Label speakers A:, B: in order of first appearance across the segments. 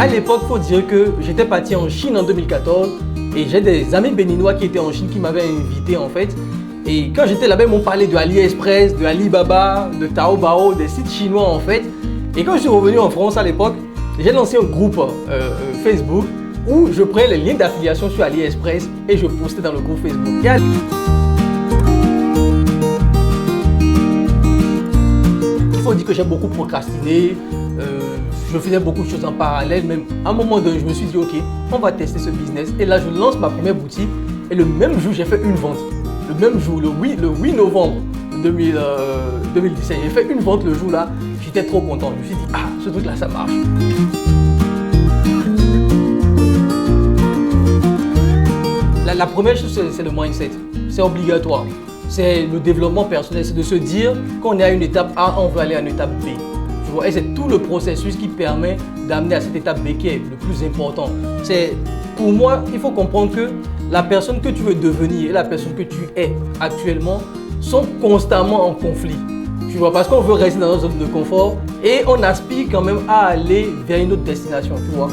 A: à l'époque, il faut dire que j'étais parti en Chine en 2014 et j'ai des amis béninois qui étaient en Chine qui m'avaient invité en fait. Et quand j'étais là-bas, ils m'ont parlé de AliExpress, de Alibaba, de Taobao, des sites chinois en fait. Et quand je suis revenu en France à l'époque, j'ai lancé un groupe Facebook où je prenais les liens d'affiliation sur AliExpress et je postais dans le groupe Facebook. Il faut dire que j'ai beaucoup procrastiné, je faisais beaucoup de choses en parallèle, même à un moment donné, je me suis dit ok, on va tester ce business. Et là, je lance ma première boutique et le même jour, j'ai fait une vente. Le même jour, le 8 novembre 2017, j'ai fait une vente le jour là, j'étais trop content. Je me suis dit, ah, ce truc là, ça marche. La première chose, c'est le mindset. C'est obligatoire. C'est le développement personnel, c'est de se dire qu'on est à une étape A, on veut aller à une étape B. Tu vois, et c'est tout le processus qui permet d'amener à cette étape B qui est le plus important. Pour moi, il faut comprendre que la personne que tu veux devenir et la personne que tu es actuellement sont constamment en conflit. Tu vois, parce qu'on veut rester dans notre zone de confort et on aspire quand même à aller vers une autre destination, tu vois.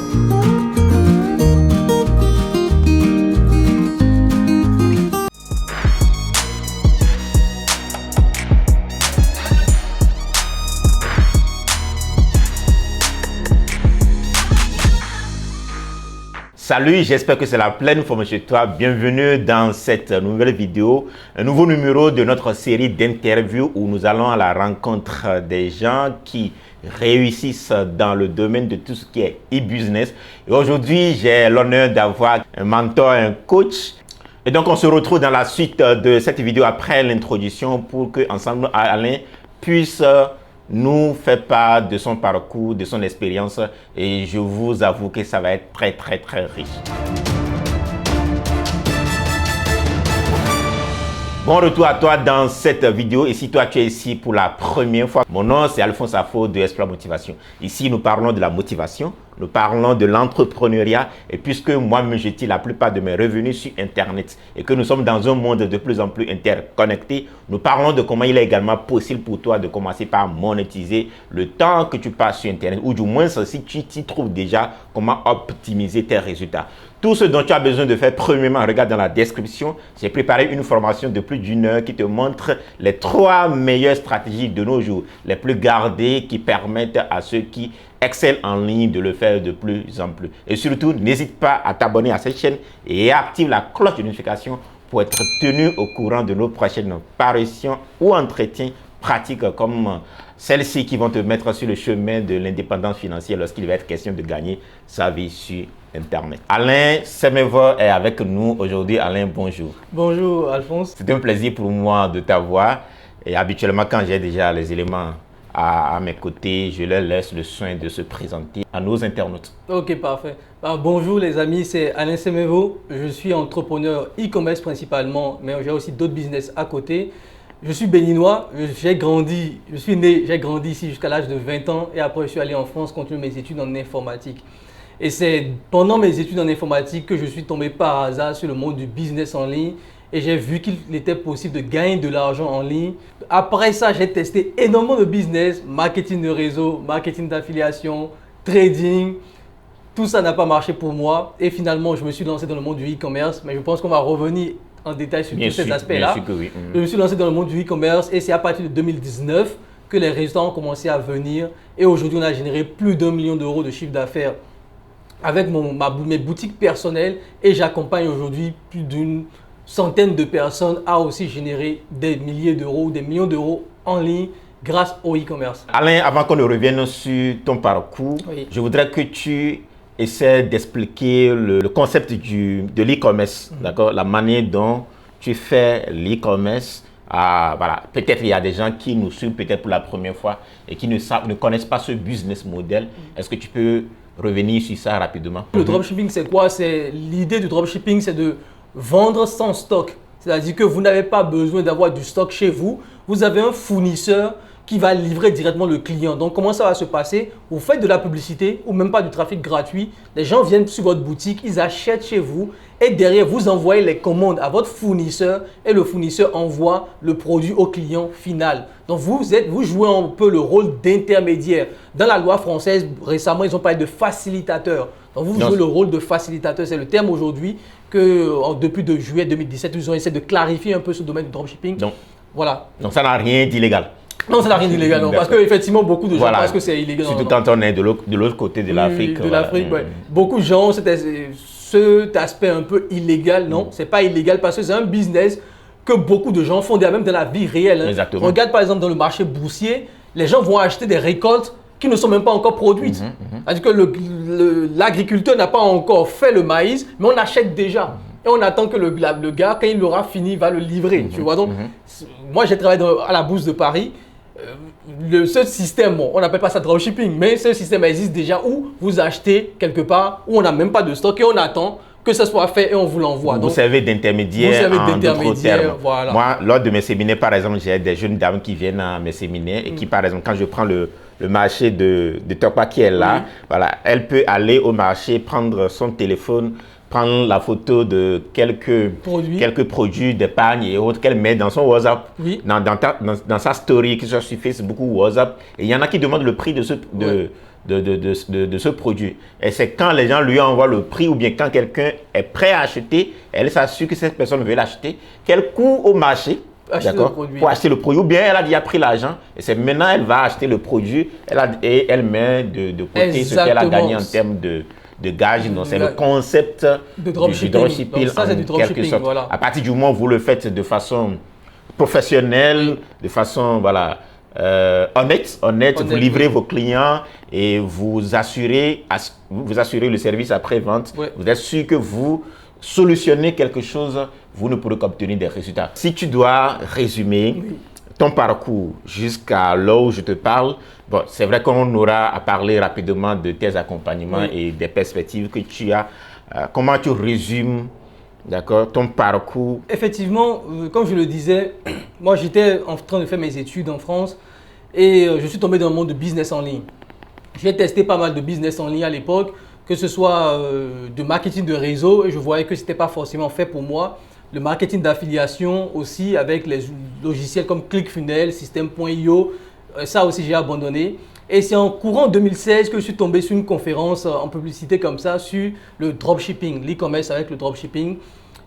B: Salut, j'espère que c'est la pleine forme chez toi. Bienvenue dans cette nouvelle vidéo, un nouveau numéro de notre série d'interviews où nous allons à la rencontre des gens qui réussissent dans le domaine de tout ce qui est e-business. Et aujourd'hui, j'ai l'honneur d'avoir un mentor, un coach. Et donc, on se retrouve dans la suite de cette vidéo après l'introduction pour que ensemble Alain puisse nous fait part de son parcours, de son expérience et je vous avoue que ça va être très riche. Bon retour à toi dans cette vidéo et si toi tu es ici pour la première fois, mon nom c'est Alphonse Afo de Exploit Motivation. Ici nous parlons de la motivation, nous parlons de l'entrepreneuriat et puisque moi-même je tire la plupart de mes revenus sur Internet et que nous sommes dans un monde de plus en plus interconnecté, nous parlons de comment il est également possible pour toi de commencer par monétiser le temps que tu passes sur Internet ou du moins si tu t'y trouves déjà comment optimiser tes résultats. Tout ce dont tu as besoin de faire, premièrement, regarde dans la description, j'ai préparé une formation de plus d'une heure qui te montre les 3 meilleures stratégies de nos jours, les plus gardées qui permettent à ceux qui excellent en ligne de le faire de plus en plus. Et surtout, n'hésite pas à t'abonner à cette chaîne et active la cloche de notification pour être tenu au courant de nos prochaines parutions ou entretiens pratiques comme celles-ci qui vont te mettre sur le chemin de l'indépendance financière lorsqu'il va être question de gagner sa vie sur Internet. Alain Semevo est avec nous aujourd'hui. Alain, bonjour.
A: Bonjour Alphonse.
B: C'est un plaisir pour moi de t'avoir. Et habituellement, quand j'ai déjà les éléments à mes côtés, je leur laisse le soin de se présenter à nos internautes.
A: Ok, parfait. Bonjour les amis, c'est Alain Semevo. Je suis entrepreneur e-commerce principalement, mais j'ai aussi d'autres business à côté. Je suis béninois, je suis né, j'ai grandi ici jusqu'à l'âge de 20 ans et après je suis allé en France continuer mes études en informatique. Et c'est pendant mes études en informatique que je suis tombé par hasard sur le monde du business en ligne et j'ai vu qu'il était possible de gagner de l'argent en ligne. Après ça, j'ai testé énormément de business, marketing de réseau, marketing d'affiliation, trading. Tout ça n'a pas marché pour moi et finalement, je me suis lancé dans le monde du e-commerce, mais je pense qu'on va revenir en détail sur tous ces aspects-là. Oui. Je me suis lancé dans le monde du e-commerce et c'est à partir de 2019 que les résultats ont commencé à venir et aujourd'hui, on a généré plus d'1 million d'euros de chiffre d'affaires avec mes boutiques personnelles et j'accompagne aujourd'hui plus d'une centaine de personnes à aussi générer des milliers d'euros ou des millions d'euros en ligne grâce au e-commerce.
B: Alain, avant qu'on ne revienne sur ton parcours, oui, je voudrais que tu essaies d'expliquer le concept de l'e-commerce, d'accord, la manière dont tu fais l'e-commerce. Voilà. Peut-être il y a des gens qui nous suivent peut-être pour la première fois et qui ne connaissent pas ce business model. Est-ce que tu peux revenir sur ça rapidement?
A: Le dropshipping, c'est quoi? L'idée du dropshipping, c'est de vendre sans stock. C'est-à-dire que vous n'avez pas besoin d'avoir du stock chez vous. Vous avez un fournisseur qui va livrer directement le client. Donc, comment ça va se passer? Vous faites de la publicité ou même pas du trafic gratuit. Les gens viennent sur votre boutique, ils achètent chez vous et derrière, vous envoyez les commandes à votre fournisseur et le fournisseur envoie le produit au client final. Donc, vous jouez un peu le rôle d'intermédiaire. Dans la loi française, récemment, ils ont parlé de facilitateur. Donc, vous jouez le rôle de facilitateur. C'est le terme aujourd'hui que depuis de juillet 2017, ils ont essayé de clarifier un peu ce domaine du dropshipping.
B: Donc,
A: voilà.
B: Donc, ça n'a rien d'illégal.
A: Non, ça n'a rien d'illégal, non, parce qu'effectivement, beaucoup de gens pensent que c'est illégal.
B: Surtout quand on est de l'autre côté de l'Afrique.
A: Oui, de l'Afrique, ouais. Beaucoup de gens, cet aspect un peu illégal, non, c'est pas illégal parce que c'est un business que beaucoup de gens font, même dans la vie réelle. Hein.
B: Exactement.
A: Regarde par exemple dans le marché boursier, les gens vont acheter des récoltes qui ne sont même pas encore produites. C'est-à-dire que l'agriculteur n'a pas encore fait le maïs, mais on achète déjà. Et on attend que le gars, quand il l'aura fini, va le livrer. Tu vois, donc, moi, j'ai travaillé à la Bourse de Paris. Ce système, bon, on n'appelle pas ça dropshipping, mais ce système existe déjà où vous achetez quelque part, où on n'a même pas de stock et on attend que ça soit fait et on vous l'envoie.
B: Vous servez d'intermédiaire en d'autres termes.
A: Voilà.
B: Moi, lors de mes séminaires, par exemple, j'ai des jeunes dames qui viennent à mes séminaires et qui, par exemple, quand je prends le marché de Tokwa qui est là, voilà, elle peut aller au marché, prendre son téléphone, prendre la photo de quelques produits d'épargne et autres qu'elle met dans son WhatsApp, dans sa story, que ce soit sur Facebook ou WhatsApp. Et il y en a qui demandent le prix de ce produit. Et c'est quand les gens lui envoient le prix ou bien quand quelqu'un est prêt à acheter, elle s'assure que cette personne veut l'acheter, qu'elle court au marché pour acheter le produit. Ou bien elle a déjà pris l'argent et c'est maintenant elle va acheter le produit et elle met de côté ce qu'elle a gagné en termes de gage. Donc, c'est le concept
A: du dropshipping
B: en quelque sorte. Voilà. À partir du moment où vous le faites de façon professionnelle, de façon honnête, vous livrez vos clients et vous assurez le service après-vente. Vous êtes sûr que vous solutionnez quelque chose, vous ne pourrez qu'obtenir des résultats. Si tu dois résumer ton parcours jusqu'à là où je te parle, bon, c'est vrai qu'on aura à parler rapidement de tes accompagnements et des perspectives que tu as. Comment tu résumes ton parcours?
A: Effectivement, comme je le disais, moi j'étais en train de faire mes études en France et je suis tombé dans le monde de business en ligne. J'ai testé pas mal de business en ligne à l'époque, que ce soit de marketing de réseau et je voyais que ce n'était pas forcément fait pour moi. Le marketing d'affiliation aussi avec les logiciels comme ClickFunnels, System.io, ça aussi j'ai abandonné. Et c'est en courant 2016 que je suis tombé sur une conférence en publicité comme ça sur le dropshipping, l'e-commerce avec le dropshipping.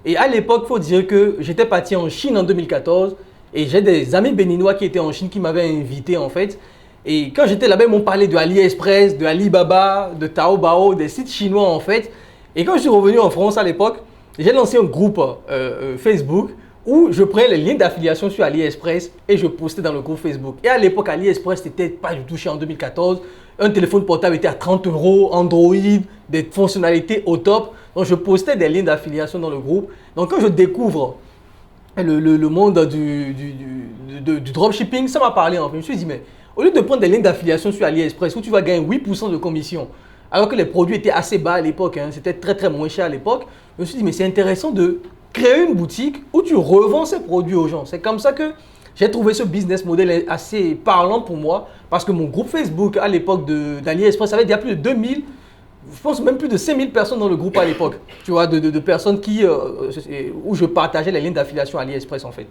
A: Et à l'époque, il faut dire que j'étais parti en Chine en 2014 et j'ai des amis béninois qui étaient en Chine qui m'avaient invité en fait. Et quand j'étais là-bas, ils m'ont parlé de AliExpress, de Alibaba, de Taobao, des sites chinois en fait. Et quand je suis revenu en France à l'époque, j'ai lancé un groupe Facebook où je prenais les liens d'affiliation sur AliExpress et je postais dans le groupe Facebook. Et à l'époque, AliExpress n'était pas du tout cher en 2014. Un téléphone portable était à 30 €, Android, des fonctionnalités au top. Donc, je postais des liens d'affiliation dans le groupe. Donc, quand je découvre le monde du dropshipping, ça m'a parlé en fait. Je me suis dit, mais au lieu de prendre des liens d'affiliation sur AliExpress où tu vas gagner 8% de commission, alors que les produits étaient assez bas à l'époque, c'était très moins cher à l'époque, je me suis dit, mais c'est intéressant de créer une boutique où tu revends ces produits aux gens. C'est comme ça que j'ai trouvé ce business model assez parlant pour moi parce que mon groupe Facebook à l'époque d'AliExpress avait déjà plus de 2000, je pense même plus de 5000 personnes dans le groupe à l'époque. Tu vois, de personnes où je partageais les liens d'affiliation AliExpress en fait.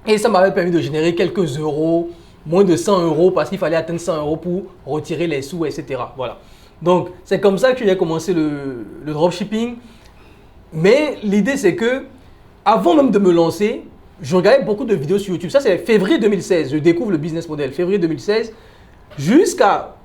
A: Et ça m'avait permis de générer quelques euros, moins de 100 € parce qu'il fallait atteindre 100 € pour retirer les sous, etc. Voilà. Donc, c'est comme ça que j'ai commencé le dropshipping. Mais l'idée, c'est que avant même de me lancer, je regardais beaucoup de vidéos sur YouTube. Ça, c'est février 2016. Je découvre le business model. Février 2016 jusqu'à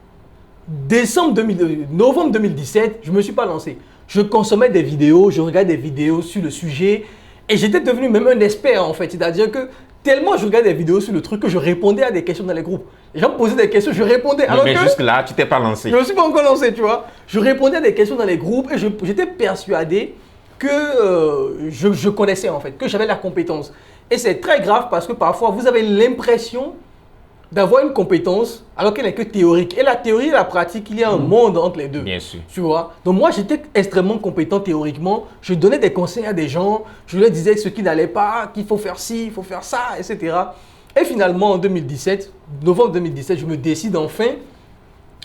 A: novembre 2017, je ne me suis pas lancé. Je consommais des vidéos, je regardais des vidéos sur le sujet et j'étais devenu même un expert en fait. C'est-à-dire que tellement je regardais des vidéos sur le truc que je répondais à des questions dans les groupes. Les gens me posaient des questions, je répondais.
B: Mais jusque-là, tu t'es pas lancé.
A: Je ne me suis pas encore lancé, tu vois. Je répondais à des questions dans les groupes et j'étais persuadé que je connaissais en fait, que j'avais la compétence. Et c'est très grave parce que parfois, vous avez l'impression d'avoir une compétence alors qu'elle n'est que théorique. Et la théorie et la pratique, il y a un monde entre les deux.
B: Bien sûr.
A: Tu vois? Donc moi, j'étais extrêmement compétent théoriquement. Je donnais des conseils à des gens. Je leur disais ce qui n'allait pas, qu'il faut faire ci, il faut faire ça, etc. Et finalement, en 2017, novembre 2017, je me décide enfin.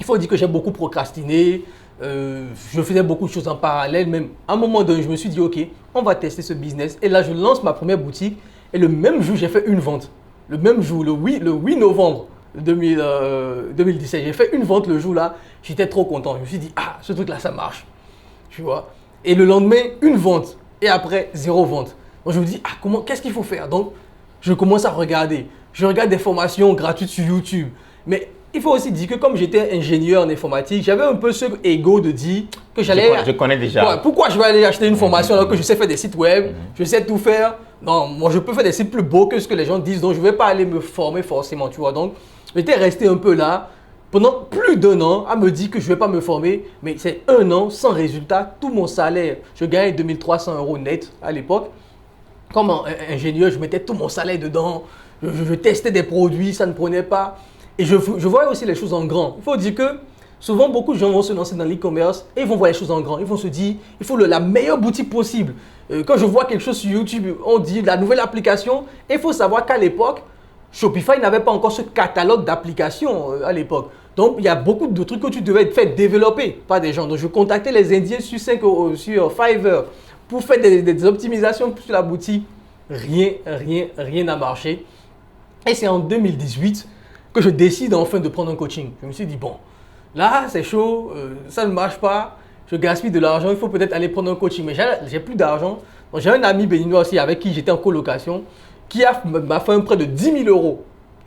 A: Il faut dire que j'ai beaucoup procrastiné. Je faisais beaucoup de choses en parallèle. Même à un moment donné, je me suis dit, OK, on va tester ce business. Et là, je lance ma première boutique. Et le même jour, j'ai fait une vente. Le même jour, le 8 novembre 2017, j'ai fait une vente le jour-là. J'étais trop content. Je me suis dit, ah, ce truc-là, ça marche. Tu vois. Et le lendemain, une vente. Et après, 0 vente. Donc, je me dis, ah, qu'est-ce qu'il faut faire? Donc, je commence à regarder. Je regarde des formations gratuites sur YouTube. Mais il faut aussi dire que comme j'étais ingénieur en informatique, j'avais un peu ce ego de dire que j'allais...
B: Je connais déjà.
A: Ouais, pourquoi je vais aller acheter une formation alors que je sais faire des sites web, je sais tout faire? Non, moi je peux faire des sites plus beaux que ce que les gens disent, donc je ne vais pas aller me former forcément, tu vois. Donc, j'étais resté un peu là pendant plus d'1 an à me dire que je ne vais pas me former, mais c'est 1 an sans résultat. Tout mon salaire, je gagnais 2300 € net à l'époque. Comme ingénieur, je mettais tout mon salaire dedans, je testais des produits, ça ne prenait pas. Et je voyais aussi les choses en grand. Il faut dire que souvent, beaucoup de gens vont se lancer dans l'e-commerce et ils vont voir les choses en grand. Ils vont se dire, il faut la meilleure boutique possible. Quand je vois quelque chose sur YouTube, on dit la nouvelle application. Et il faut savoir qu'à l'époque, Shopify n'avait pas encore ce catalogue d'applications à l'époque. Donc, il y a beaucoup de trucs que tu devais faire développer par des gens. Donc, je contactais les Indiens sur Fiverr pour faire des optimisations sur la boutique. Rien n'a marché. Et c'est en 2018 que je décide enfin de prendre un coaching. Je me suis dit, bon, là, c'est chaud, ça ne marche pas, je gaspille de l'argent, il faut peut-être aller prendre un coaching. Mais j'ai plus d'argent. Donc, j'ai un ami béninois aussi avec qui j'étais en colocation qui m'a fait un prêt de 10 000 €.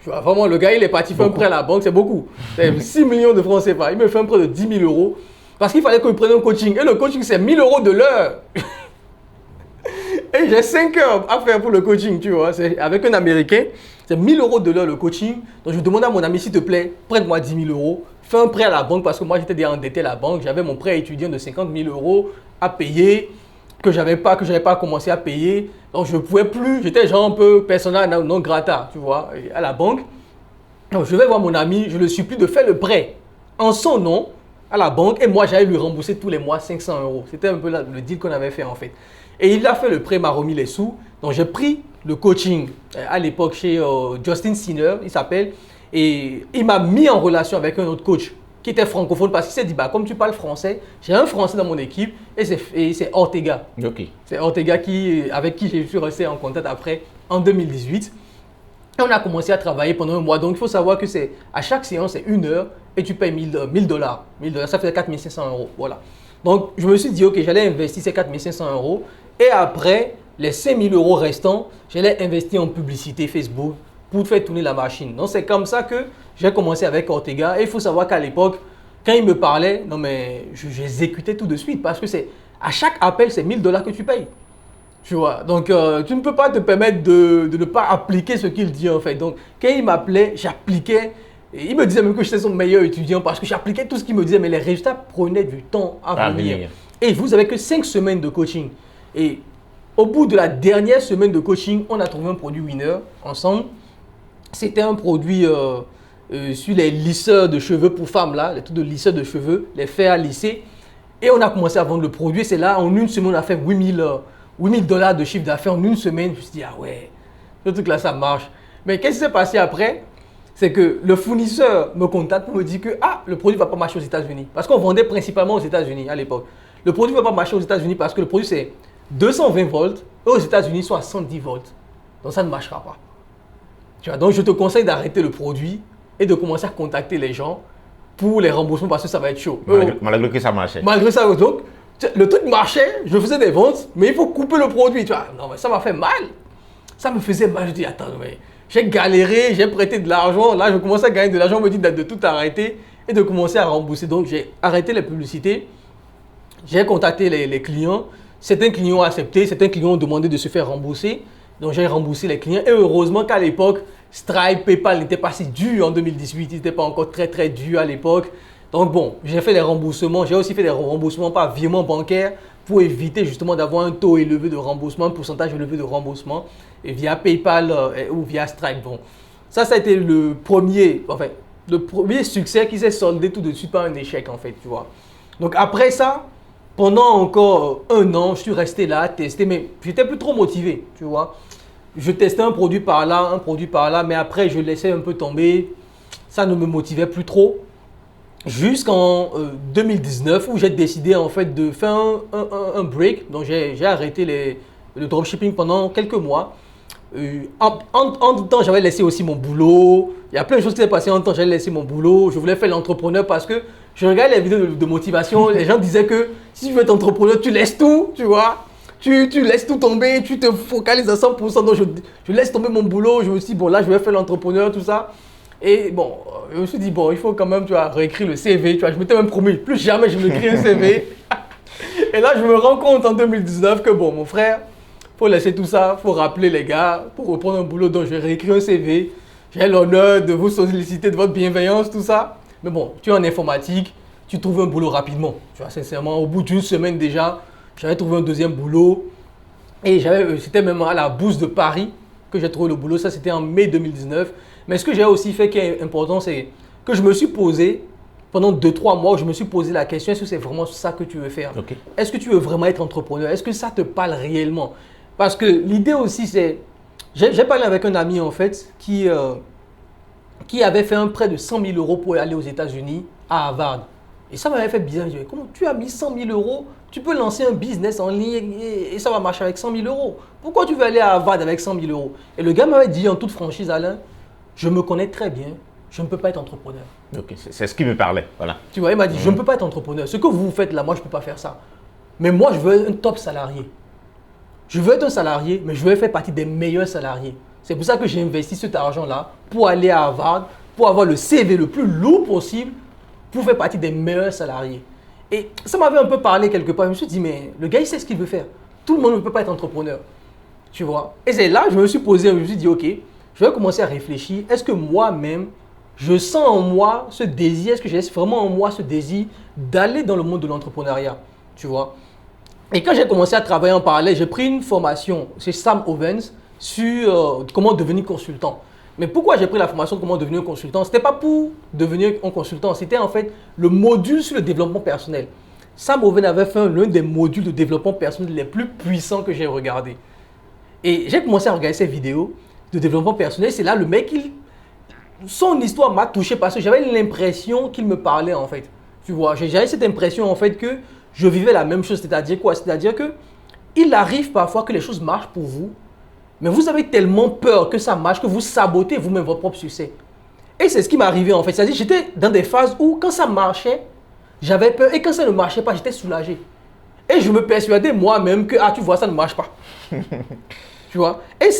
A: Tu vois, vraiment, le gars, il est parti faire un prêt à la banque, c'est beaucoup. C'est 6 millions de francs CFA. Il me fait un prêt de 10 000 € parce qu'il fallait que je prenne un coaching. Et le coaching, c'est 1 000 € de l'heure. Et j'ai 5 heures à faire pour le coaching, tu vois. C'est avec un Américain, c'est 1 000 € de l'heure le coaching. Donc, je demande à mon ami, s'il te plaît, prête-moi 10 000 €. Fais un prêt à la banque parce que moi, j'étais déjà endetté à la banque. J'avais mon prêt étudiant de 50 000 € à payer que je n'avais pas commencé à payer. Donc, je ne pouvais plus. J'étais genre un peu persona non grata, tu vois, à la banque. Donc, je vais voir mon ami, je le supplie de faire le prêt en son nom à la banque. Et moi, j'allais lui rembourser tous les mois 500 €. C'était un peu le deal qu'on avait fait en fait. Et il a fait le prêt, m'a remis les sous. Donc, j'ai pris le coaching à l'époque chez Justin Sinner, il s'appelle. Et il m'a mis en relation avec un autre coach qui était francophone parce qu'il s'est dit, bah, comme tu parles français, j'ai un français dans mon équipe et c'est Ortega.
B: Okay.
A: C'est Ortega avec qui je suis resté en contact après en 2018. Et on a commencé à travailler pendant 1 mois. Donc, il faut savoir que à chaque séance, c'est 1 heure et tu payes 1 000 $. 1 000 $, ça fait 4 500 €. Voilà. Donc, je me suis dit, OK, j'allais investir ces 4 500 €. Et après, les 5 000 € restants, j'allais investir en publicité Facebook pour faire tourner la machine. Donc, c'est comme ça que j'ai commencé avec Ortega. Et il faut savoir qu'à l'époque, quand il me parlait, non mais j'exécutais tout de suite parce que à chaque appel, c'est 1 000 $ que tu payes. Tu vois, donc tu ne peux pas te permettre de ne pas appliquer ce qu'il dit en fait. Donc, quand il m'appelait, j'appliquais. Il me disait même que j'étais son meilleur étudiant parce que j'appliquais tout ce qu'il me disait, mais les résultats prenaient du temps à venir. Et vous n'avez que 5 semaines de coaching. Et au bout de la dernière semaine de coaching, on a trouvé un produit winner ensemble. C'était un produit sur les lisseurs de cheveux pour femmes, là, les trucs de lisseurs de cheveux, les fers à lisser. Et on a commencé à vendre le produit. C'est là, en 1 semaine, on a fait 8 000 $ de chiffre d'affaires en 1 semaine. Je me suis dit, ah ouais, ce truc-là, ça marche. Mais qu'est-ce qui s'est passé après? C'est que le fournisseur me contacte pour me dire que le produit ne va pas marcher aux États-Unis. Parce qu'on vendait principalement aux États-Unis à l'époque. Le produit ne va pas marcher aux États-Unis parce que le produit, c'est 220 volts. Et aux États-Unis, ils sont à 110 volts. Donc, ça ne marchera pas. Tu vois, donc, je te conseille d'arrêter le produit et de commencer à contacter les gens pour les remboursements parce que ça va être chaud.
B: Malgré que ça marchait.
A: Malgré ça, donc, le truc marchait, je faisais des ventes, mais il faut couper le produit. Tu vois, non, mais ça m'a fait mal. Ça me faisait mal. Je dis, attends, mais j'ai galéré, j'ai prêté de l'argent. Là, je commençais à gagner de l'argent. On me dit de tout arrêter et de commencer à rembourser. Donc, j'ai arrêté les publicités. J'ai contacté les clients. Certains clients ont accepté, certains clients ont demandé de se faire rembourser. Donc, j'ai remboursé les clients. Et heureusement qu'à l'époque, Stripe, PayPal n'étaient pas si durs en 2018. Ils n'étaient pas encore très, très durs à l'époque. Donc, bon, j'ai fait des remboursements. J'ai aussi fait des remboursements par virement bancaire pour éviter justement d'avoir un taux élevé de remboursement, un pourcentage élevé de remboursement et via PayPal ou via Stripe. Bon, ça a été le premier succès qui s'est soldé tout de suite par un échec en fait, tu vois. Donc, après ça, pendant encore 1 an, je suis resté là à tester, mais j'étais plus trop motivé, tu vois. Je testais un produit par là, mais après, je laissais un peu tomber. Ça ne me motivait plus trop. Jusqu'en 2019, où j'ai décidé en fait de faire un break. Donc, j'ai arrêté le dropshipping pendant quelques mois. En temps, j'avais laissé aussi mon boulot. Il y a plein de choses qui s'est passé en temps, j'avais laissé mon boulot. Je voulais faire l'entrepreneur parce que je regardais les vidéos de motivation. Les gens disaient que si tu veux être entrepreneur, tu laisses tout, tu vois. Tu laisses tout tomber, tu te focalises à 100%. Donc, je laisse tomber mon boulot. Je me suis dit, bon, là, je vais faire l'entrepreneur, tout ça. Et bon, je me suis dit, bon, il faut quand même, tu vois, réécrire le CV. Tu vois, je m'étais même promis, plus jamais je n'écris un CV. Et là, je me rends compte en 2019 que, bon, mon frère, faut laisser tout ça, faut rappeler les gars, pour reprendre un boulot. Donc, je réécris un CV. J'ai l'honneur de vous solliciter de votre bienveillance, tout ça. Mais bon, tu es en informatique, tu trouves un boulot rapidement. Tu vois, sincèrement, au bout d'une semaine déjà, j'avais trouvé un deuxième boulot. Et c'était même à la Bourse de Paris que j'ai trouvé le boulot. Ça, c'était en mai 2019. Mais ce que j'ai aussi fait qui est important, c'est que je me suis posé, pendant 2-3 mois, je me suis posé la question, est-ce que c'est vraiment ça que tu veux faire?
B: Okay.
A: Est-ce que tu veux vraiment être entrepreneur? Est-ce que ça te parle réellement? Parce que l'idée aussi, c'est... J'ai parlé avec un ami, en fait, qui avait fait un prêt de 100 000 euros pour aller aux États-Unis, à Harvard. Et ça m'avait fait bizarre. Je me disais, comment tu as mis 100 000 euros? Tu peux lancer un business en ligne et ça va marcher avec 100 000 euros. Pourquoi tu veux aller à Harvard avec 100 000 euros? Et le gars m'avait dit en toute franchise, Alain, je me connais très bien, je ne peux pas être entrepreneur.
B: Okay. C'est ce qui me parlait, voilà.
A: Tu vois, il m'a dit, je ne peux pas être entrepreneur. Ce que vous faites là, moi, je ne peux pas faire ça. Mais moi, je veux être un top salarié. Je veux être un salarié, mais je veux faire partie des meilleurs salariés. C'est pour ça que j'ai investi cet argent-là pour aller à Harvard, pour avoir le CV le plus lourd possible, pour faire partie des meilleurs salariés. Et ça m'avait un peu parlé quelque part. Je me suis dit, mais le gars, il sait ce qu'il veut faire. Tout le monde ne peut pas être entrepreneur. Tu vois? Et c'est là que je me suis posé, je me suis dit, ok, je vais commencer à réfléchir. Est-ce que moi-même, je sens en moi ce désir, est-ce que j'ai vraiment en moi ce désir d'aller dans le monde de l'entrepreneuriat? Tu vois? Et quand j'ai commencé à travailler en parallèle, j'ai pris une formation chez Sam Ovens sur comment devenir consultant. Mais pourquoi j'ai pris la formation comment devenir consultant? Ce n'était pas pour devenir un consultant, c'était en fait le module sur le développement personnel. Sam Ovens avait fait l'un des modules de développement personnel les plus puissants que j'ai regardé. Et j'ai commencé à regarder ces vidéos de développement personnel. C'est là le mec, son histoire m'a touché parce que j'avais l'impression qu'il me parlait en fait. Tu vois, j'avais cette impression en fait que je vivais la même chose, c'est-à-dire quoi? C'est-à-dire que il arrive parfois que les choses marchent pour vous, mais vous avez tellement peur que ça marche que vous sabotez vous-même votre propre succès. Et c'est ce qui m'est arrivé en fait. C'est-à-dire j'étais dans des phases où quand ça marchait, j'avais peur et quand ça ne marchait pas, j'étais soulagé. Et je me persuadais moi-même que, ah tu vois, ça ne marche pas. Tu vois? Et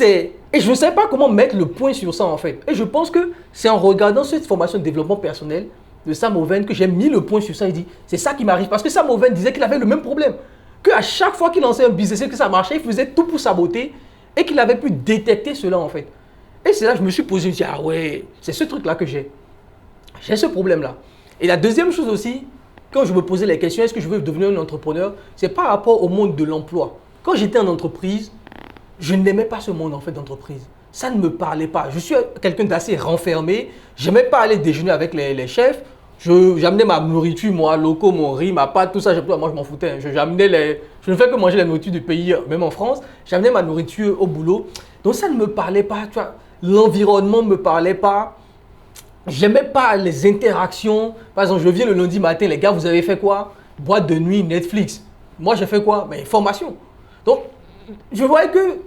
A: je ne sais pas comment mettre le point sur ça en fait. Et je pense que c'est en regardant cette formation de développement personnel de Sam Ovens que j'ai mis le point sur ça. Il dit, c'est ça qui m'arrive. Parce que Sam Ovens disait qu'il avait le même problème. Qu'à chaque fois qu'il lançait un business et que ça marchait, il faisait tout pour saboter et qu'il avait pu détecter cela en fait. Et c'est là que je me suis posé, je me suis dit, ah ouais, c'est ce truc-là que j'ai. J'ai ce problème-là. Et la deuxième chose aussi, quand je me posais la question, est-ce que je veux devenir un entrepreneur? C'est par rapport au monde de l'emploi. Quand j'étais en entreprise, je n'aimais pas ce monde en fait d'entreprise. Ça ne me parlait pas. Je suis quelqu'un d'assez renfermé. Je n'aimais pas aller déjeuner avec les chefs. J'amenais ma nourriture, moi, locaux, mon riz, ma pâte, tout ça. Moi, je m'en foutais. Je ne fais que manger la nourriture du pays, même en France. J'amenais ma nourriture au boulot. Donc, ça ne me parlait pas. Tu vois, l'environnement ne me parlait pas. J'aimais pas les interactions. Par exemple, je viens le lundi matin. Les gars, vous avez fait quoi? Boîte de nuit, Netflix. Moi, j'ai fait quoi? Mais formation. Donc, je voyais que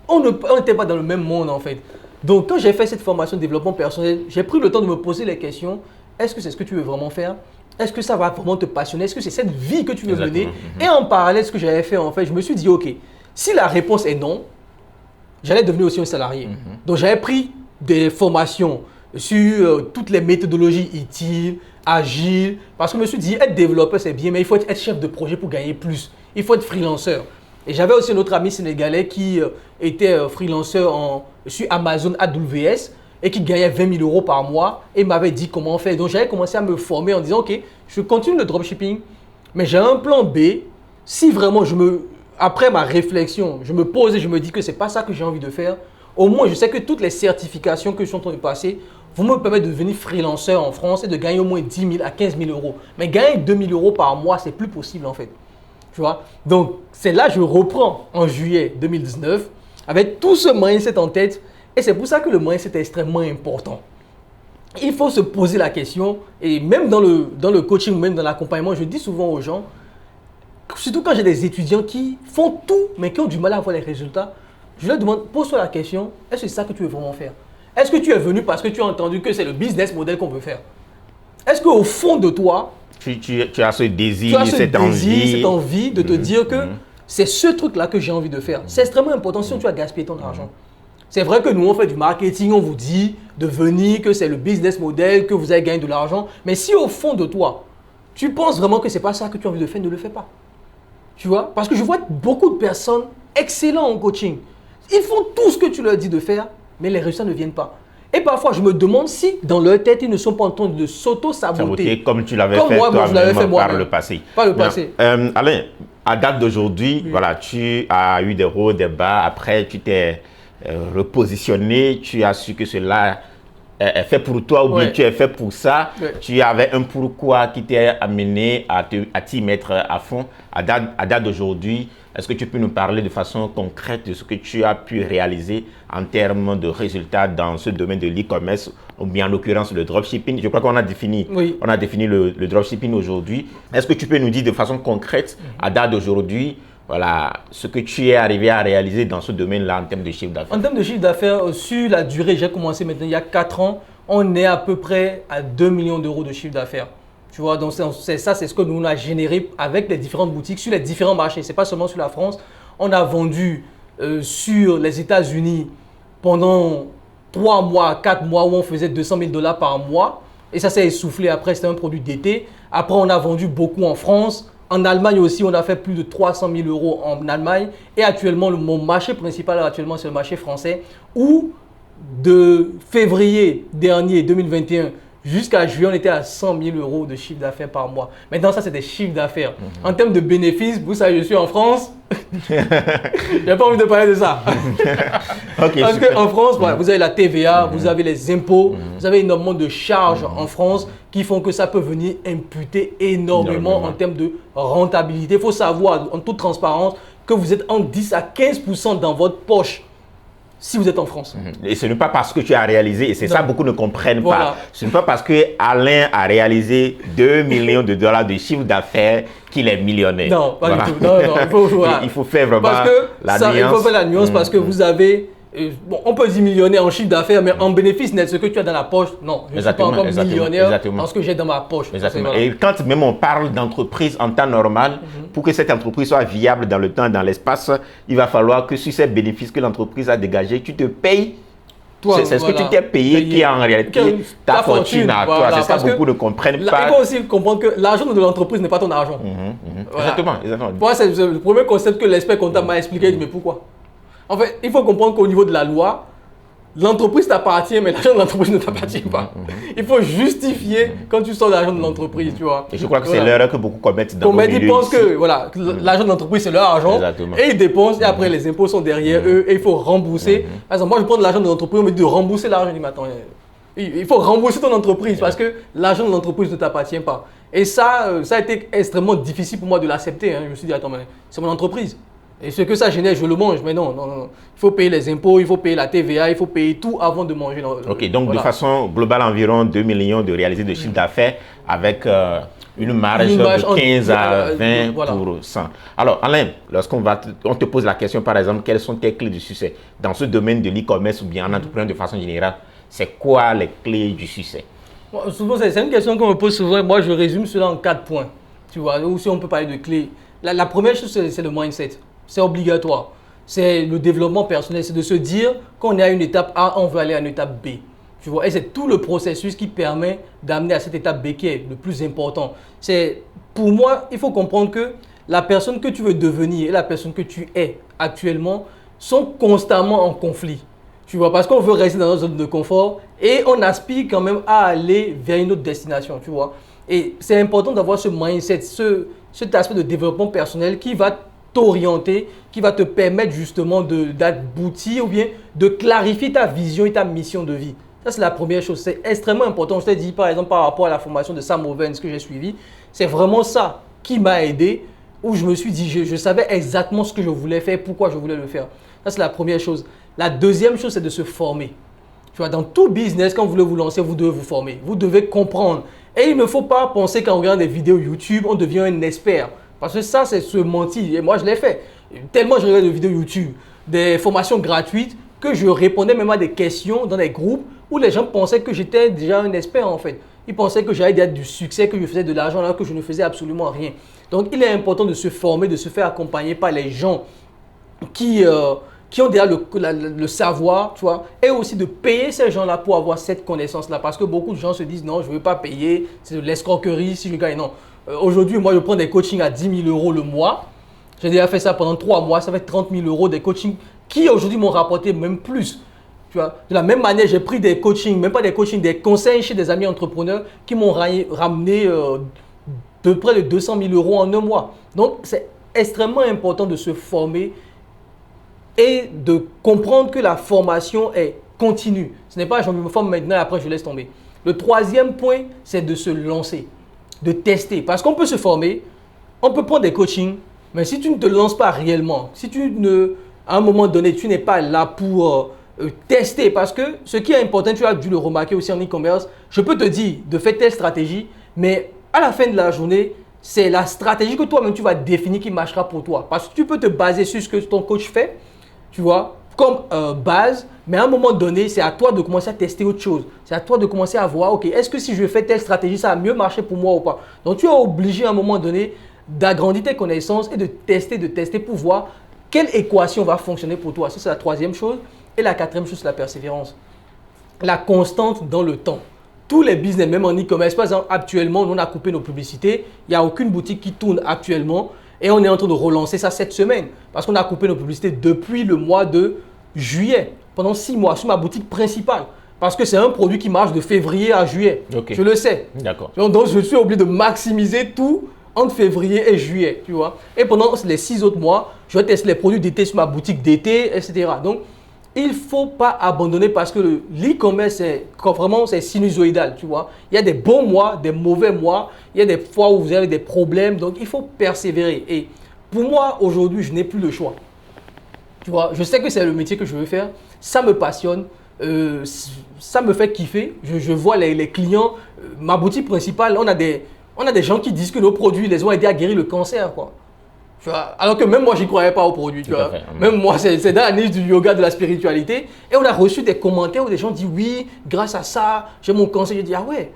A: on n'était pas dans le même monde en fait. Donc quand j'ai fait cette formation de développement personnel, j'ai pris le temps de me poser les questions. Est-ce que c'est ce que tu veux vraiment faire? Est-ce que ça va vraiment te passionner? Est-ce que c'est cette vie que tu veux mener? Et en parallèle, ce que j'avais fait en fait, je me suis dit, ok, si la réponse est non, j'allais devenir aussi un salarié. Donc j'avais pris des formations sur toutes les méthodologies utiles, agiles, parce que je me suis dit, être développeur c'est bien, mais il faut être chef de projet pour gagner plus. Il faut être freelanceur. Et j'avais aussi un autre ami sénégalais qui était freelanceur sur Amazon AWS et qui gagnait 20 000 euros par mois et m'avait dit comment faire. Donc j'avais commencé à me former en disant, ok, je continue le dropshipping, mais j'ai un plan B. Si vraiment après ma réflexion, je me pose et je me dis que ce n'est pas ça que j'ai envie de faire, au moins je sais que toutes les certifications que je suis en train de passer vont me permettre de devenir freelanceur en France et de gagner au moins 10 000 à 15 000 euros. Mais gagner 2 000 euros par mois, c'est plus possible en fait. Tu vois? Donc, c'est là que je reprends en juillet 2019 avec tout ce mindset en tête. Et c'est pour ça que le mindset est extrêmement important. Il faut se poser la question, et même dans le coaching, même dans l'accompagnement, je dis souvent aux gens, surtout quand j'ai des étudiants qui font tout, mais qui ont du mal à avoir les résultats, je leur demande, pose-toi la question, est-ce que c'est ça que tu veux vraiment faire? Est-ce que tu es venu parce que tu as entendu que c'est le business model qu'on veut faire? Est-ce qu'au fond de toi,
B: tu as ce désir, cette envie
A: de te dire que c'est ce truc-là que j'ai envie de faire? C'est extrêmement important sinon tu vas gaspiller ton argent. C'est vrai que nous, on fait du marketing, on vous dit de venir, que c'est le business model, que vous allez gagner de l'argent. Mais si au fond de toi, tu penses vraiment que ce n'est pas ça que tu as envie de faire, ne le fais pas. Tu vois? Parce que je vois beaucoup de personnes excellentes en coaching. Ils font tout ce que tu leur dis de faire, mais les résultats ne viennent pas. Et parfois, je me demande si dans leur tête, ils ne sont pas en train de s'auto-saboter.
B: Comme tu l'avais fait toi-même par le passé.
A: Par le passé.
B: Alain, à date d'aujourd'hui, voilà, tu as eu des hauts, des bas. Après, tu t'es repositionné. Tu as su que cela est fait pour toi ou bien tu es fait pour ça. Tu avais un pourquoi qui t'est amené à t'y mettre à fond. À date d'aujourd'hui, est-ce que tu peux nous parler de façon concrète de ce que tu as pu réaliser en termes de résultats dans ce domaine de l'e-commerce ou bien en l'occurrence le dropshipping? Je crois qu'on a défini, le dropshipping aujourd'hui. Est-ce que tu peux nous dire de façon concrète, à date d'aujourd'hui, voilà, ce que tu es arrivé à réaliser dans ce domaine-là en termes de chiffre d'affaires?
A: En termes de chiffre d'affaires, sur la durée, j'ai commencé maintenant il y a 4 ans, on est à peu près à 2 millions d'euros de chiffre d'affaires. Tu vois, donc c'est ce que nous on a généré avec les différentes boutiques sur les différents marchés. Ce n'est pas seulement sur la France. On a vendu sur les États-Unis pendant 3 mois, 4 mois où on faisait 200 000 $ par mois. Et ça s'est essoufflé après, c'était un produit d'été. Après, on a vendu beaucoup en France. En Allemagne aussi, on a fait plus de 300 000 € en Allemagne. Et actuellement, mon marché principal actuellement, c'est le marché français où de février dernier 2021 jusqu'à juillet, on était à 100 000 € de chiffre d'affaires par mois. Maintenant, ça, c'est des chiffres d'affaires. En termes de bénéfices, vous savez, je suis en France. Je n'ai pas envie de parler de ça. Parce qu'en France, vous avez la TVA, vous avez les impôts, vous avez énormément de charges en France qui font que ça peut venir imputer énormément en termes de rentabilité. Il faut savoir, en toute transparence, que vous êtes en 10 à 15% dans votre poche. Si vous êtes en France.
B: Et ce n'est pas parce que tu as réalisé, et c'est ça beaucoup ne comprennent pas, ce n'est pas parce que Alain a réalisé 2 millions de $ de chiffre d'affaires qu'il est millionnaire.
A: Non, pas du tout. Non,
B: il faut faire vraiment
A: la nuance. Il faut faire la nuance parce que vous avez, on peut dire millionnaire en chiffre d'affaires, mais en bénéfice net, ce que tu as dans la poche, non, je ne suis pas encore millionnaire dans ce que j'ai dans ma poche.
B: Exactement. Et quand même on parle d'entreprise en temps normal, pour que cette entreprise soit viable dans le temps et dans l'espace, il va falloir que sur ces bénéfices que l'entreprise a dégagés, tu te payes. C'est ce que tu t'es payé qui est en réalité ta fortune à toi. C'est ça que beaucoup ne comprennent pas.
A: Il faut aussi comprendre que l'argent de l'entreprise n'est pas ton argent.
B: Exactement.
A: Moi, c'est le premier concept que l'expert comptable m'a expliqué. Mais pourquoi? En fait, il faut comprendre qu'au niveau de la loi, l'entreprise t'appartient, mais l'argent de l'entreprise ne t'appartient pas. Il faut justifier quand tu sors l'argent de l'entreprise, tu vois.
B: Et je crois que c'est l'erreur que beaucoup commettent dans le milieu.
A: Ils pensent que l'argent de l'entreprise, c'est leur argent. Et ils dépensent, et après les impôts sont derrière eux, et il faut rembourser. Par exemple, moi, je prends de l'argent de l'entreprise, on me dit de rembourser l'argent. Je dis, mais attends, il faut rembourser ton entreprise parce que l'argent de l'entreprise ne t'appartient pas. Et ça a été extrêmement difficile pour moi de l'accepter. Je me suis dit, attends, mais c'est mon entreprise. Et ce que ça génère, je le mange. Mais non. Il faut payer les impôts, il faut payer la TVA, il faut payer tout avant de manger.
B: Ok, donc de façon globale, environ 2 millions de réalisés de chiffre d'affaires avec une marge de 15 à 20%. Alors, Alain, lorsqu'on te pose la question, par exemple, quelles sont tes clés du succès dans ce domaine de l'e-commerce ou bien en entrepreneur de façon générale, c'est quoi les clés du succès?
A: Souvent, c'est une question qu'on me pose souvent. Moi, je résume cela en 4 points. Tu vois, ou si on peut parler de clés. La première chose, c'est le mindset. C'est obligatoire. C'est le développement personnel. C'est de se dire qu'on est à une étape A, on veut aller à une étape B. Tu vois? Et c'est tout le processus qui permet d'amener à cette étape B qui est le plus important. Pour moi, il faut comprendre que la personne que tu veux devenir et la personne que tu es actuellement sont constamment en conflit. Tu vois? Parce qu'on veut rester dans notre zone de confort et on aspire quand même à aller vers une autre destination. Tu vois? Et c'est important d'avoir ce mindset, cet aspect de développement personnel qui va t'orienter, qui va te permettre justement d'aboutir ou bien de clarifier ta vision et ta mission de vie. Ça, c'est la première chose. C'est extrêmement important. Je t'ai dit, par exemple, par rapport à la formation de Sam Ovens que j'ai suivi, c'est vraiment ça qui m'a aidé, où je me suis dit, je savais exactement ce que je voulais faire, pourquoi je voulais le faire. Ça, c'est la première chose. La deuxième chose, c'est de se former. Tu vois, dans tout business, quand vous voulez vous lancer, vous devez vous former. Vous devez comprendre. Et il ne faut pas penser qu'en regardant des vidéos YouTube, on devient un expert. Parce que ça, c'est se mentir. Et moi, je l'ai fait. Tellement je regardais des vidéos YouTube, des formations gratuites, que je répondais même à des questions dans des groupes où les gens pensaient que j'étais déjà un expert en fait. Ils pensaient que j'avais déjà du succès, que je faisais de l'argent alors que je ne faisais absolument rien. Donc, il est important de se former, de se faire accompagner par les gens qui ont déjà le savoir, tu vois, et aussi de payer ces gens-là pour avoir cette connaissance-là. Parce que beaucoup de gens se disent, non, je ne veux pas payer, c'est de l'escroquerie si je gagne. Non. Aujourd'hui, moi, je prends des coachings à 10 000 € le mois. J'ai déjà fait ça pendant 3 mois, ça fait 30 000 € des coachings qui aujourd'hui m'ont rapporté même plus. Tu vois, de la même manière, j'ai pris des coachings, même pas des coachings, des conseils chez des amis entrepreneurs qui m'ont ramené de près de 200 000 € en un mois. Donc, c'est extrêmement important de se former et de comprendre que la formation est continue. Ce n'est pas je me forme maintenant et après je laisse tomber. Le troisième point, c'est de se lancer, de tester. Parce qu'on peut se former, on peut prendre des coachings, mais si tu ne te lances pas réellement, si à un moment donné, tu n'es pas là pour tester, parce que ce qui est important, tu as dû le remarquer aussi en e-commerce, je peux te dire de faire telle stratégie, mais à la fin de la journée, c'est la stratégie que toi-même tu vas définir qui marchera pour toi. Parce que tu peux te baser sur ce que ton coach fait, tu vois, comme base, mais à un moment donné, c'est à toi de commencer à tester autre chose. C'est à toi de commencer à voir, ok, est-ce que si je fais telle stratégie, ça va mieux marcher pour moi ou pas? Donc, tu es obligé à un moment donné d'agrandir tes connaissances et de tester pour voir quelle équation va fonctionner pour toi. Ça, c'est la troisième chose. Et la quatrième chose, c'est la persévérance. La constante dans le temps. Tous les business, même en e-commerce, par exemple, actuellement, nous, on a coupé nos publicités. Il n'y a aucune boutique qui tourne actuellement. Et on est en train de relancer ça cette semaine. Parce qu'on a coupé nos publicités depuis le mois de juillet. Pendant 6 mois, sur ma boutique principale. Parce que c'est un produit qui marche de février à juillet.
B: Okay.
A: Je le sais.
B: D'accord.
A: Donc, je suis obligé de maximiser tout entre février et juillet, tu vois. Et pendant les 6 autres mois, je vais tester les produits d'été sur ma boutique d'été, etc. Donc, il ne faut pas abandonner parce que l'e-commerce, c'est sinusoïdal, tu vois. Il y a des bons mois, des mauvais mois. Il y a des fois où vous avez des problèmes. Donc, il faut persévérer. Et pour moi, aujourd'hui, je n'ai plus le choix. Tu vois, je sais que c'est le métier que je veux faire. Ça me passionne. Ça me fait kiffer. Je vois les clients. Ma boutique principale, on a des gens qui disent que nos produits les ont aidés à guérir le cancer, quoi. Tu vois, alors que même moi, je n'y croyais pas aux produits. Tu vois. Même moi, c'est dans la niche du yoga, de la spiritualité. Et on a reçu des commentaires où des gens disent oui, grâce à ça, j'ai mon cancer. Je dis ah ouais.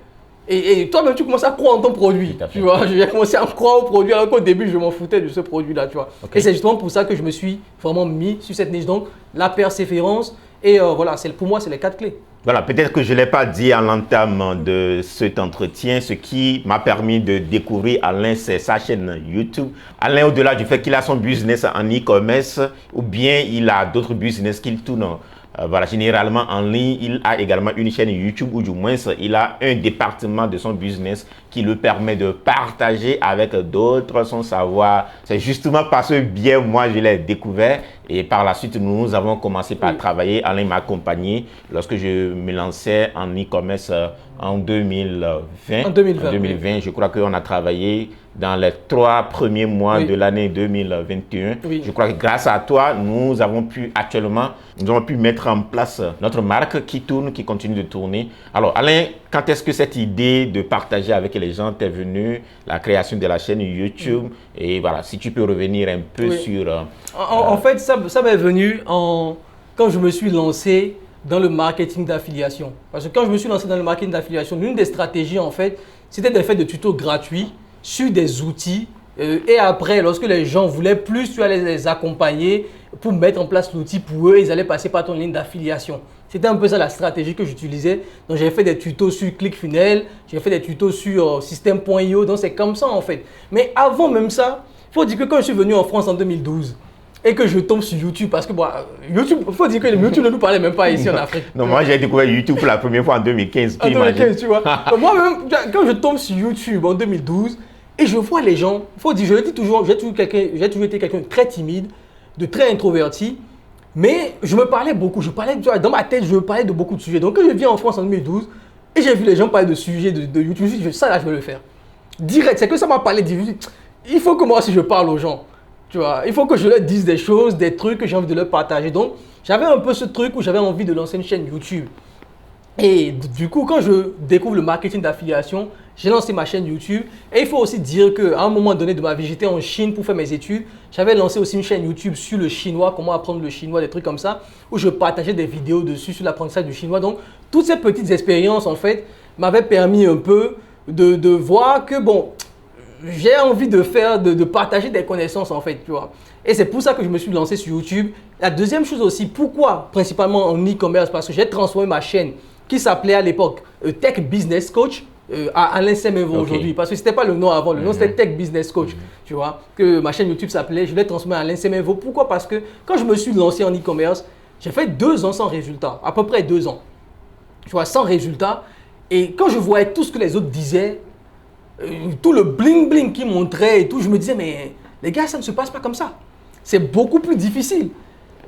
A: Et toi-même, tu commences à croire en ton produit. Tu vois, j'ai commencé à croire au produit alors qu'au début, je m'en foutais de ce produit-là. Tu vois. Okay. Et c'est justement pour ça que je me suis vraiment mis sur cette niche. Donc, la persévérance. Et voilà, pour moi, c'est les 4 clés.
B: Voilà, peut-être que je ne l'ai pas dit à l'entame de cet entretien. Ce qui m'a permis de découvrir Alain, c'est sa chaîne YouTube. Alain, au-delà du fait qu'il a son business en e-commerce ou bien il a d'autres business qu'il tourne voilà, généralement en ligne, il a également une chaîne YouTube ou du moins il a un département de son business qui lui permet de partager avec d'autres son savoir. C'est justement parce que bien moi je l'ai découvert et par la suite nous avons commencé par travailler. Alain m'a accompagné lorsque je me lançais en e-commerce en 2020. En 2020, je crois qu'on a travaillé dans les 3 premiers mois de l'année 2021. Je crois que grâce à toi, nous avons pu mettre en place notre marque qui tourne, qui continue de tourner. Alors Alain, quand est-ce que cette idée de partager avec les gens t'est venue, la création de la chaîne YouTube? Et voilà, si tu peux revenir un peu sur...
A: En fait, ça m'est venu quand je me suis lancé dans le marketing d'affiliation. Parce que quand je me suis lancé dans le marketing d'affiliation, l'une des stratégies, en fait, c'était de faire des tutos gratuits sur des outils. Et après, lorsque les gens voulaient plus, tu allais les accompagner pour mettre en place l'outil pour eux. Ils allaient passer par ton ligne d'affiliation. C'était un peu ça la stratégie que j'utilisais. Donc, j'ai fait des tutos sur ClickFunnels, j'ai fait des tutos sur System.io. Donc, c'est comme ça, en fait. Mais avant même ça, il faut dire que quand je suis venu en France en 2012, et que je tombe sur YouTube parce que YouTube, il faut dire que YouTube ne nous parlait même pas ici en Afrique.
B: Non, moi j'ai découvert YouTube pour la première fois en 2015.
A: En 2015, tu vois. Moi-même, quand je tombe sur YouTube en 2012 et je vois les gens, il faut dire, je le dis toujours, j'ai toujours été quelqu'un de très timide, de très introverti, mais je me parlais beaucoup. Dans ma tête, je me parlais de beaucoup de sujets. Donc quand je viens en France en 2012 et j'ai vu les gens parler de sujets de YouTube, je me suis dit, ça là, je vais le faire. Direct, c'est que ça m'a parlé. Il faut que moi aussi je parle aux gens. Tu vois, il faut que je leur dise des choses, des trucs que j'ai envie de leur partager. Donc, j'avais un peu ce truc où j'avais envie de lancer une chaîne YouTube. Et du coup, quand je découvre le marketing d'affiliation, j'ai lancé ma chaîne YouTube. Et il faut aussi dire qu'à un moment donné de ma vie, j'étais en Chine pour faire mes études. J'avais lancé aussi une chaîne YouTube sur le chinois, comment apprendre le chinois, des trucs comme ça, où je partageais des vidéos dessus sur l'apprentissage du chinois. Donc, toutes ces petites expériences, en fait, m'avaient permis un peu de voir que, bon, j'ai envie de partager des connaissances, en fait, tu vois. Et c'est pour ça que je me suis lancé sur YouTube. La deuxième chose aussi, pourquoi principalement en e-commerce? Parce que j'ai transformé ma chaîne qui s'appelait à l'époque Tech Business Coach à Alain Semevo aujourd'hui. Parce que ce n'était pas le nom avant, le nom c'était Tech Business Coach. Tu vois, que ma chaîne YouTube s'appelait, je l'ai transformé à Alain Semevo. Pourquoi? Parce que quand je me suis lancé en e-commerce, j'ai fait 2 ans sans résultat, à peu près 2 ans. Tu vois, sans résultat. Et quand je voyais tout ce que les autres disaient, tout le bling bling qu'ils montraient et tout, je me disais, mais les gars, ça ne se passe pas comme ça. C'est beaucoup plus difficile.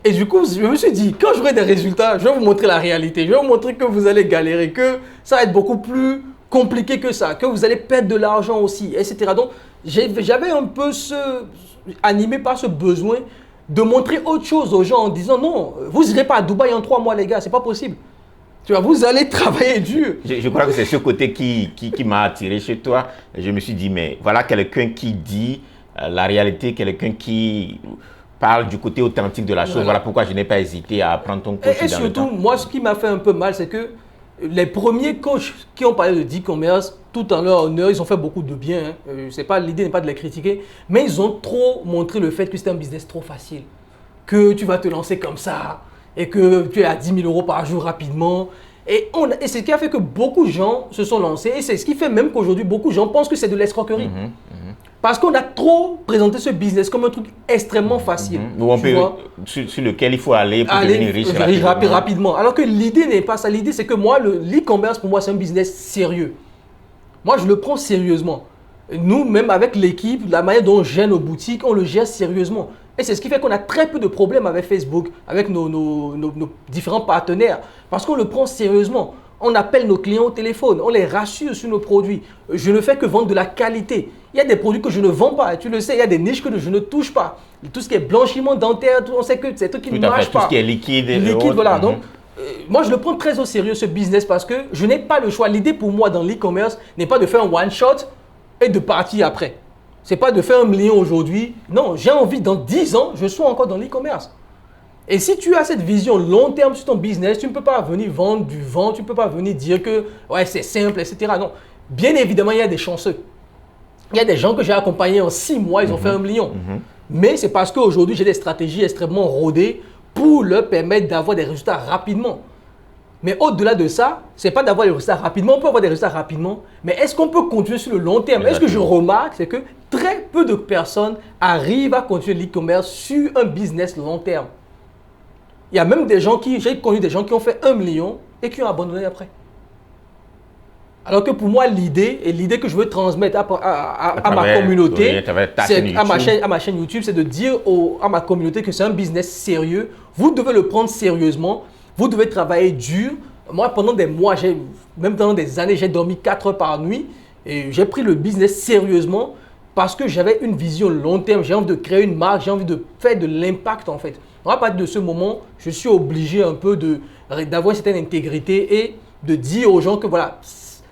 A: Et du coup, je me suis dit, quand j'aurai des résultats, je vais vous montrer la réalité. Je vais vous montrer que vous allez galérer, que ça va être beaucoup plus compliqué que ça, que vous allez perdre de l'argent aussi, etc. Donc, j'avais un peu animé par ce besoin de montrer autre chose aux gens en disant, non, vous n'irez pas à Dubaï en 3 mois, les gars, c'est pas possible. Tu vois, vous allez travailler dur.
B: Je crois que c'est ce côté qui m'a attiré chez toi. Je me suis dit, mais voilà quelqu'un qui dit la réalité, quelqu'un qui parle du côté authentique de la chose. Voilà pourquoi je n'ai pas hésité à prendre ton coach.
A: Et surtout, moi, ce qui m'a fait un peu mal, c'est que les premiers coachs qui ont parlé de e-commerce, tout en leur honneur, ils ont fait beaucoup de bien. L'idée n'est pas de les critiquer, mais ils ont trop montré le fait que c'est un business trop facile. Que tu vas te lancer comme ça et que tu es à 10 000 € par jour rapidement. Et c'est ce qui a fait que beaucoup de gens se sont lancés. Et c'est ce qui fait même qu'aujourd'hui, beaucoup de gens pensent que c'est de l'escroquerie. Parce qu'on a trop présenté ce business comme un truc extrêmement facile.
B: Sur lequel il faut aller pour devenir riche
A: rapidement. Alors que l'idée n'est pas ça. L'idée, c'est que moi, l'e-commerce, pour moi, c'est un business sérieux. Moi, je le prends sérieusement. Nous, même avec l'équipe, la manière dont on gère nos boutiques, on le gère sérieusement. Et c'est ce qui fait qu'on a très peu de problèmes avec Facebook, avec nos différents partenaires. Parce qu'on le prend sérieusement. On appelle nos clients au téléphone, on les rassure sur nos produits. Je ne fais que vendre de la qualité. Il y a des produits que je ne vends pas, tu le sais, il y a des niches que je ne touche pas. Tout ce qui est blanchiment dentaire, on sait que c'est un truc qui ne marche pas.
B: Tout ce qui est liquide.
A: Liquide, voilà. Donc, moi, je le prends très au sérieux, ce business, parce que je n'ai pas le choix. L'idée pour moi dans l'e-commerce n'est pas de faire un one-shot et de partir après. Ce n'est pas de faire 1 million aujourd'hui. Non, j'ai envie, dans 10 ans, je sois encore dans l'e-commerce. Et si tu as cette vision long terme sur ton business, tu ne peux pas venir vendre du vent, tu ne peux pas venir dire que ouais, c'est simple, etc. Non, bien évidemment, il y a des chanceux. Il y a des gens que j'ai accompagnés en 6 mois, ils ont fait 1 million. Mais c'est parce qu'aujourd'hui, j'ai des stratégies extrêmement rodées pour leur permettre d'avoir des résultats rapidement. Mais au-delà de ça, ce n'est pas d'avoir des résultats rapidement, on peut avoir des résultats rapidement, mais est-ce qu'on peut continuer sur le long terme? Et ce que je remarque, c'est que très peu de personnes arrivent à continuer l'e-commerce sur un business long terme. Il y a même des gens j'ai connu des gens qui ont fait 1 million et qui ont abandonné après. Alors que pour moi, l'idée que je veux transmettre à ma communauté, à ma chaîne YouTube, c'est de dire à ma communauté que c'est un business sérieux. Vous devez le prendre sérieusement. Vous devez travailler dur. Moi, pendant des mois, même pendant des années, j'ai dormi 4 heures par nuit. Et j'ai pris le business sérieusement parce que j'avais une vision long terme. J'ai envie de créer une marque, j'ai envie de faire de l'impact en fait. À partir de ce moment, je suis obligé un peu d'avoir une certaine intégrité et de dire aux gens que voilà,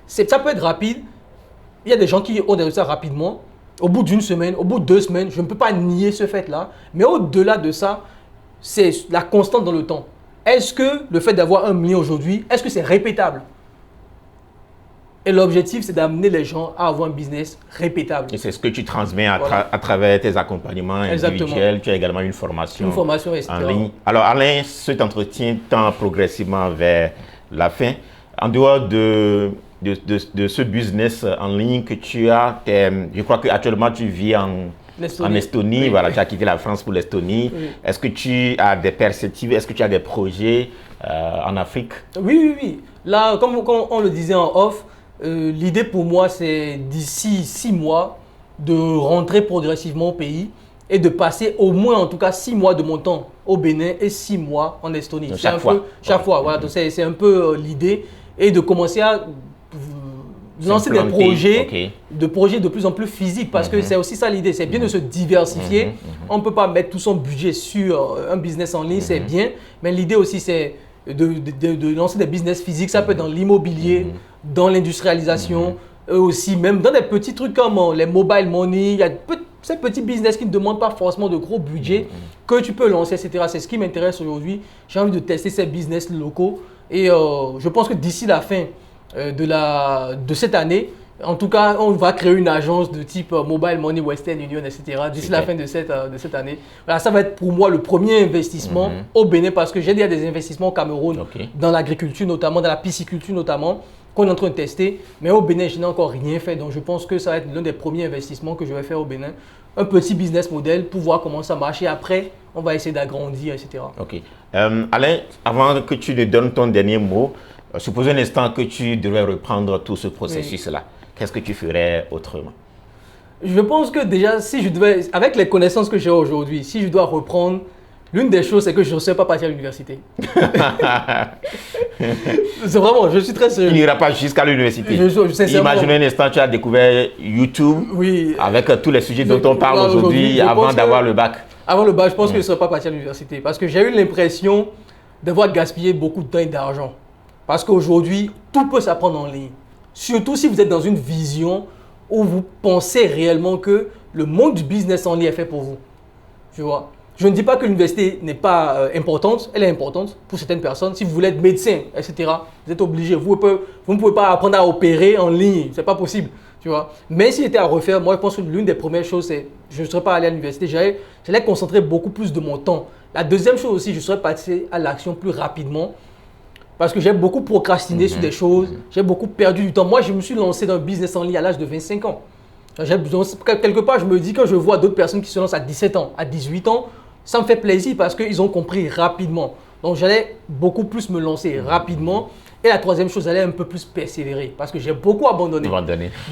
A: ça peut être rapide. Il y a des gens qui ont des résultats rapidement. Au bout d'1 semaine, au bout de 2 semaines, je ne peux pas nier ce fait-là. Mais au-delà de ça, c'est la constante dans le temps. Est-ce que le fait d'avoir 1 million aujourd'hui, est-ce que c'est répétable? Et l'objectif, c'est d'amener les gens à avoir un business répétable.
B: Et c'est ce que tu transmets à travers tes accompagnements individuels. Tu as également une formation en ligne. Alors Alain, cet entretien tend progressivement vers la fin. En dehors de ce business en ligne que tu as, je crois qu'actuellement tu vis en Estonie. Oui. Voilà, tu as quitté la France pour l'Estonie. Oui. Est-ce que tu as des perspectives, est-ce que tu as des projets en Afrique?
A: Oui. Là, comme on le disait en off, l'idée pour moi, c'est d'ici 6 mois de rentrer progressivement au pays et de passer au moins, en tout cas, 6 mois de mon temps au Bénin et 6 mois en Estonie.
B: Chaque fois.
A: Voilà, donc c'est un peu l'idée et de commencer à lancer des projets, de plus en plus physiques, parce que c'est aussi ça l'idée, c'est bien de se diversifier. On ne peut pas mettre tout son budget sur un business en ligne, c'est bien, mais l'idée aussi c'est de lancer des business physiques, ça peut être dans l'immobilier, dans l'industrialisation, aussi même dans des petits trucs comme les mobile money, il y a ces petits business qui ne demandent pas forcément de gros budget que tu peux lancer, etc. C'est ce qui m'intéresse aujourd'hui. J'ai envie de tester ces business locaux et je pense que d'ici la fin de cette année, en tout cas, on va créer une agence de type Mobile Money, Western Union, etc. D'ici la fin de cette année. Voilà, ça va être pour moi le premier investissement au Bénin parce que j'ai déjà des investissements au Cameroun, dans l'agriculture notamment, dans la pisciculture notamment, qu'on est en train de tester. Mais au Bénin, je n'ai encore rien fait. Donc, je pense que ça va être l'un des premiers investissements que je vais faire au Bénin. Un petit business model pour voir comment ça marche. Et après, on va essayer d'agrandir, etc.
B: Ok. Alain, avant que tu ne donnes ton dernier mot, supposons un instant que tu devrais reprendre tout ce processus-là. Qu'est-ce que tu ferais autrement?
A: Je pense que déjà, si je devais, avec les connaissances que j'ai aujourd'hui, si je dois reprendre, l'une des choses, c'est que je ne serais pas parti à l'université. C'est vraiment, je suis très sérieux.
B: Tu n'iras pas jusqu'à l'université. Imagine un instant, tu as découvert YouTube avec tous les sujets dont on parle aujourd'hui avant d'avoir le bac.
A: Avant le bac, je pense que je ne serais pas parti à l'université parce que j'ai eu l'impression d'avoir gaspillé beaucoup de temps et d'argent. Parce qu'aujourd'hui, tout peut s'apprendre en ligne. Surtout si vous êtes dans une vision où vous pensez réellement que le monde du business en ligne est fait pour vous. Tu vois? Je ne dis pas que l'université n'est pas importante, elle est importante pour certaines personnes. Si vous voulez être médecin, etc., vous êtes obligé. Vous ne pouvez pas apprendre à opérer en ligne, ce n'est pas possible. Tu vois? Mais s'il était à refaire, moi je pense que l'une des premières choses, c'est que je ne serais pas allé à l'université, j'allais concentrer beaucoup plus de mon temps. La deuxième chose aussi, je serais passé à l'action plus rapidement. Parce que j'ai beaucoup procrastiné sur des choses, j'ai beaucoup perdu du temps. Moi, je me suis lancé dans le business en ligne à l'âge de 25 ans. Quelque part, je me dis que je vois d'autres personnes qui se lancent à 17 ans, à 18 ans, ça me fait plaisir parce qu'ils ont compris rapidement. Donc, j'allais beaucoup plus me lancer rapidement. Et la troisième chose, j'allais un peu plus persévérer parce que j'ai beaucoup abandonné.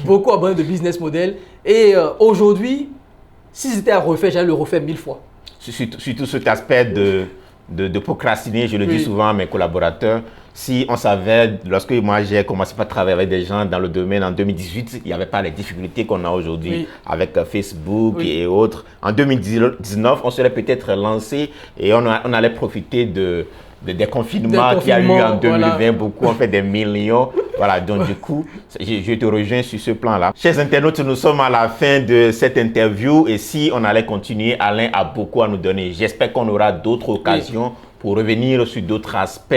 A: Beaucoup abandonné de business model. Et aujourd'hui, si c'était à refaire, j'allais le refaire 1000 fois.
B: Surtout cet aspect de procrastiner, je le dis souvent à mes collaborateurs. Si on savait, lorsque moi j'ai commencé à travailler avec des gens dans le domaine en 2018, il n'y avait pas les difficultés qu'on a aujourd'hui avec Facebook et autres. En 2019, on serait peut-être lancé et on allait profiter des confinements qu'il y a eu en 2020. Beaucoup ont fait des millions. Voilà, donc du coup, je te rejoins sur ce plan-là. Chers internautes, nous sommes à la fin de cette interview et si on allait continuer, Alain a beaucoup à nous donner. J'espère qu'on aura d'autres occasions pour revenir sur d'autres aspects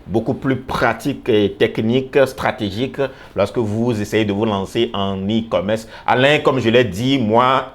B: beaucoup plus pratiques et techniques, stratégiques, lorsque vous essayez de vous lancer en e-commerce. Alain, comme je l'ai dit,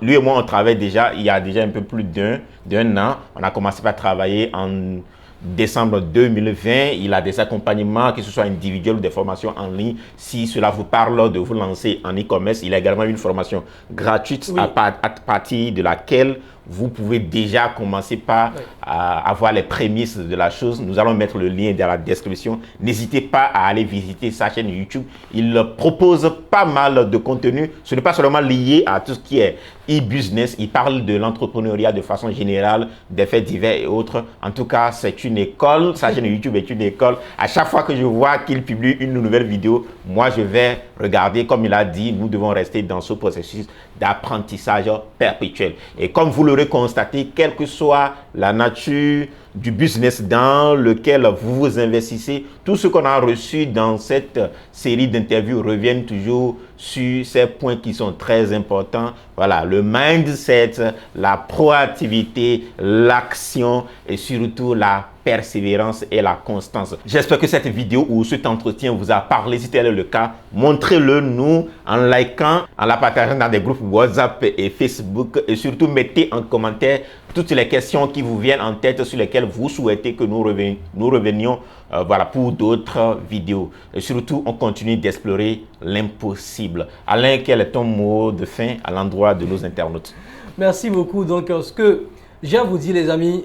B: lui et moi, on travaille déjà, il y a déjà un peu plus d'un an. On a commencé à travailler en décembre 2020, il a des accompagnements, que ce soit individuels ou des formations en ligne. Si cela vous parle de vous lancer en e-commerce, il a également une formation gratuite à partir de laquelle vous pouvez déjà commencer par avoir les prémices de la chose. Nous allons mettre le lien dans la description. N'hésitez pas à aller visiter sa chaîne YouTube. Il propose pas mal de contenu. Ce n'est pas seulement lié à tout ce qui est e-business. Il parle de l'entrepreneuriat de façon générale, des faits divers et autres. En tout cas, c'est une école. Sa chaîne YouTube est une école. À chaque fois que je vois qu'il publie une nouvelle vidéo, moi, je vais regarder. Comme il a dit, nous devons rester dans ce processus d'apprentissage perpétuel. Et comme vous l'aurez constaté, quelle que soit la nature du business dans lequel vous vous investissez, tout ce qu'on a reçu dans cette série d'interviews revient toujours sur ces points qui sont très importants. Voilà, le mindset, la proactivité, l'action et surtout la persévérance et la constance. J'espère que cette vidéo ou cet entretien vous a parlé. Si tel est le cas, montrez-le nous en likant, en la partageant dans des groupes WhatsApp et Facebook et surtout mettez en commentaire toutes les questions qui vous viennent en tête sur lesquelles vous souhaitez que nous revenions pour d'autres vidéos. Et surtout, on continue d'explorer l'impossible. Alain, quel est ton mot de fin à l'endroit de nos internautes?
A: Merci beaucoup. Donc, ce que j'ai à vous dire, les amis,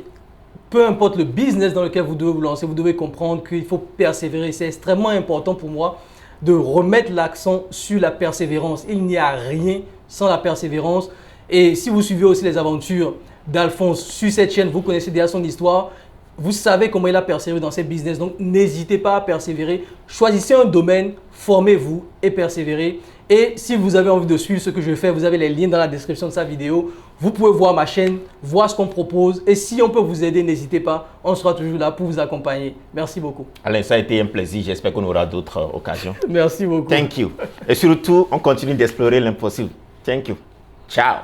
A: peu importe le business dans lequel vous devez vous lancer, vous devez comprendre qu'il faut persévérer. C'est extrêmement important pour moi de remettre l'accent sur la persévérance. Il n'y a rien sans la persévérance. Et si vous suivez aussi les aventures d'Alphonse sur cette chaîne, vous connaissez déjà son histoire. Vous savez comment il a persévéré dans ses business, donc n'hésitez pas à persévérer. Choisissez un domaine, formez-vous et persévérez. Et si vous avez envie de suivre ce que je fais, vous avez les liens dans la description de sa vidéo. Vous pouvez voir ma chaîne, voir ce qu'on propose. Et si on peut vous aider, n'hésitez pas. On sera toujours là pour vous accompagner. Merci beaucoup.
B: Alain, ça a été un plaisir. J'espère qu'on aura d'autres occasions.
A: Merci beaucoup.
B: Thank you. Et surtout, on continue d'explorer l'impossible. Thank you. Ciao.